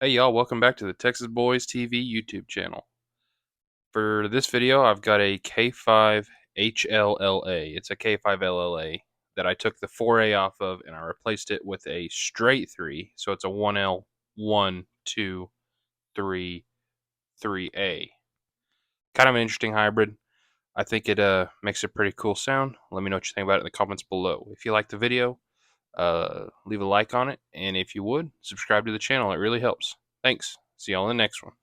Hey y'all, welcome back to the Texas Boys TV YouTube channel. For this video, I've got a K5HLLA. It's a K5LLA that I took the 4A off of and I replaced it with a straight 3. So it's a 1L, 1, 2, 3, 3A. Kind of an interesting hybrid. I think it makes a pretty cool sound. Let me know what you think about it in the comments below. If you like the video, leave a like on it. And if you would, subscribe to the channel. It really helps. Thanks. See y'all in the next one.